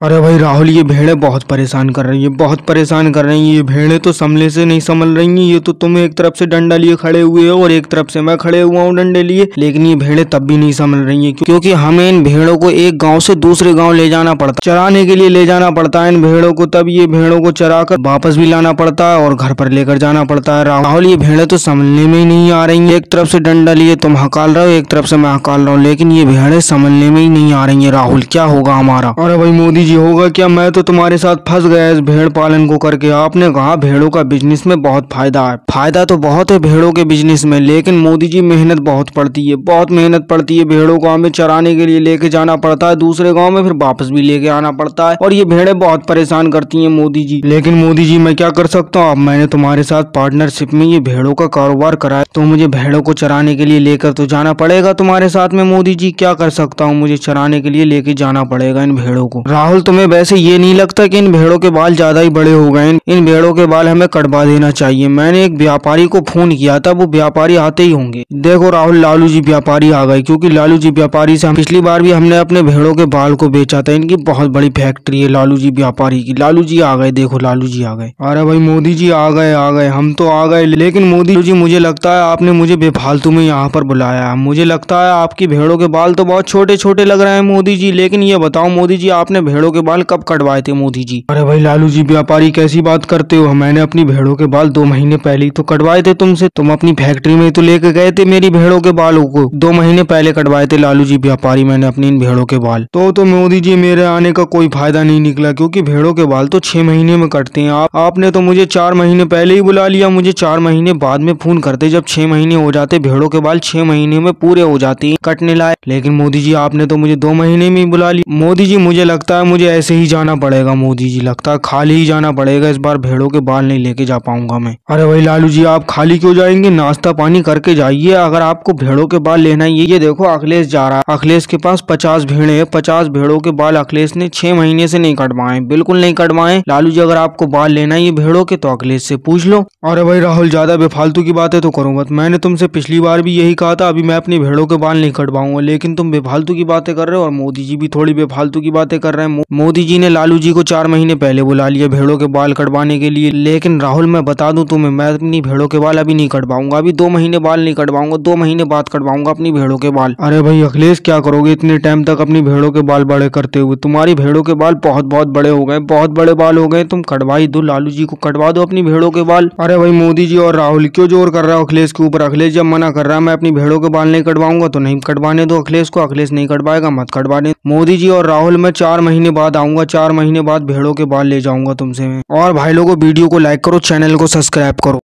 अरे भाई राहुल, ये भेड़ें बहुत परेशान कर रही है, बहुत परेशान कर रही है। ये भेड़ें तो संभले से नहीं संभल रही हैं। ये तो तुम एक तरफ से डंडा लिए खड़े हुए हो और एक तरफ से मैं खड़े हुआ हूँ डंडे लिए, लेकिन ये भेड़ें तब भी नहीं संभल रही हैं, क्योंकि हमें इन भेड़ों को एक गांव से दूसरे गांव ले जाना पड़ता, चराने के लिए ले जाना पड़ता है इन भेड़ों को। तब ये भेड़ों को चरा कर वापस भी लाना पड़ता है और घर पर लेकर जाना पड़ता है। राहुल, ये भेड़ें तो संभलने में ही नहीं आ रही है। एक तरफ से डंडा लिए तुम हकाल रहे हो, एक तरफ से मैं हकाल रहा हूँ, लेकिन ये भेड़ें संभलने में ही नहीं आ रही है। राहुल, क्या होगा हमारा? अरे भाई मोदी जी, होगा क्या? मैं तो तुम्हारे साथ फंस गया इस भेड़ पालन को करके। आपने कहा भेड़ों का बिजनेस में बहुत फायदा है। फायदा तो बहुत है भेड़ों के बिजनेस में, लेकिन मोदी जी मेहनत बहुत पड़ती है, बहुत मेहनत पड़ती है। भेड़ों को हमें चराने के लिए लेके जाना पड़ता है दूसरे गांव में, फिर वापस भी लेके आना पड़ता है, और ये भेड़ें बहुत परेशान करती हैं मोदी जी। लेकिन मोदी जी, मैं क्या कर सकता हूँ? अब मैंने तुम्हारे साथ पार्टनरशिप में ये भेड़ों का कारोबार कराया, तो मुझे भेड़ों को चराने के लिए लेकर तो जाना पड़ेगा तुम्हारे साथ में। मोदी जी, क्या कर सकता हूँ? मुझे चराने के लिए लेके जाना पड़ेगा इन भेड़ों को। राहुल, तुम्हें वैसे ये नहीं लगता कि इन भेड़ों के बाल ज्यादा ही बड़े हो गए? इन भेड़ों के बाल हमें कटवा देना चाहिए। मैंने एक व्यापारी को फोन किया था, वो व्यापारी आते ही होंगे। देखो राहुल, लालू जी व्यापारी आ गए, क्योंकि लालू जी व्यापारी से पिछली बार भी हमने अपने भेड़ों के बाल को बेचा था। इनकी बहुत बड़ी फैक्ट्री है लालू जी व्यापारी की। लालू जी आ गए, देखो लालू जी आ गए। अरे भाई मोदी जी, आ गए, हम तो आ गए, लेकिन मोदी जी मुझे लगता है आपने मुझे बेफालतू में यहाँ पर बुलाया है। मुझे लगता है आपकी भेड़ों के बाल तो बहुत छोटे छोटे लग रहे हैं मोदी जी। लेकिन ये बताओ मोदी जी, आपने भेड़ों के बाल कब कटवाए थे मोदी जी? अरे भाई लालू जी व्यापारी, कैसी बात करते हो? मैंने अपनी भेड़ों के बाल 2 महीने पहले ही तो कटवाए थे तुमसे। तुम अपनी फैक्ट्री में तो लेके गए थे मेरी भेड़ों के बालों को। 2 महीने पहले कटवाए थे लालू जी व्यापारी मैंने अपनी इन भेड़ों के बाल। तो मोदी जी, मेरे आने का कोई फायदा नहीं निकला, क्योंकि भेड़ों के बाल तो 6 महीने में कटते हैं। आपने तो मुझे 4 महीने पहले ही बुला लिया। मुझे 4 महीने बाद में फोन करते, जब 6 महीने हो जाते। भेड़ों के बाल 6 महीने में पूरे हो जाते हैं कटने लायक। लेकिन मोदी जी, आपने तो मुझे 2 महीने में ही बुला लिया। मोदी जी, मुझे लगता है मुझे ऐसे ही जाना पड़ेगा। मोदी जी, लगता है खाली ही जाना पड़ेगा। इस बार भेड़ों के बाल नहीं लेके जा पाऊंगा मैं। अरे भाई लालू जी, आप खाली क्यों जाएंगे? नाश्ता पानी करके जाइए अगर आपको भेड़ों के बाल लेना है। ये देखो अखिलेश जा रहा है। अखिलेश के पास 50 भेड़े हैं। 50 भेड़ों के बाल अखिलेश ने 6 महीने से नहीं कटवाए, बिल्कुल नहीं कटवाए। लालू जी, अगर आपको बाल लेना है ये भेड़ों के, तो अखिलेश से पूछ लो। अरे भाई राहुल, ज्यादा बेफालतू की बातें तो करो मत। मैंने तुमसे पिछली बार भी यही कहा था, अभी मैं अपनी भेड़ों के बाल नहीं कटवाऊंगा, लेकिन तुम बेफालतू की बातें कर रहे हो। और मोदी जी भी थोड़ी बेफालतू की बातें कर रहे हैं। मोदी जी ने लालू जी को 4 महीने पहले बुला लिया भेड़ों के बाल कटवाने के लिए। लेकिन राहुल, मैं बता दूं तुम्हें, मैं अपनी भेड़ों के बाल अभी नहीं कटवाऊंगा। अभी 2 महीने बाल नहीं कटवाऊंगा, 2 महीने बाद कटवाऊंगा अपनी भेड़ों के बाल। अरे भाई अखिलेश, क्या करोगे इतने टाइम तक अपनी भेड़ों के बाल बड़े करते हुए? तुम्हारी भेड़ों के बाल बहुत बहुत बड़े हो गए, बहुत बड़े बाल हो गए। तुम कटवा ही दो, लालू जी को कटवा दो अपनी भेड़ों के बाल। अरे भाई मोदी जी और राहुल, क्यों जोर कर रहा हो अखिलेश के ऊपर? अखिलेश जब मना कर रहा है मैं अपनी भेड़ों के बाल नहीं कटवाऊंगा, तो नहीं कटवाने दो अखिलेश को। अखिलेश नहीं कटवाएगा, मत कटवाने। मोदी जी और राहुल, मैं 4 महीने बाद आऊंगा, 4 महीने बाद भेड़ों के बाल ले जाऊंगा तुमसे मैं। और भाई लोगों, वीडियो को लाइक करो, चैनल को सब्सक्राइब करो।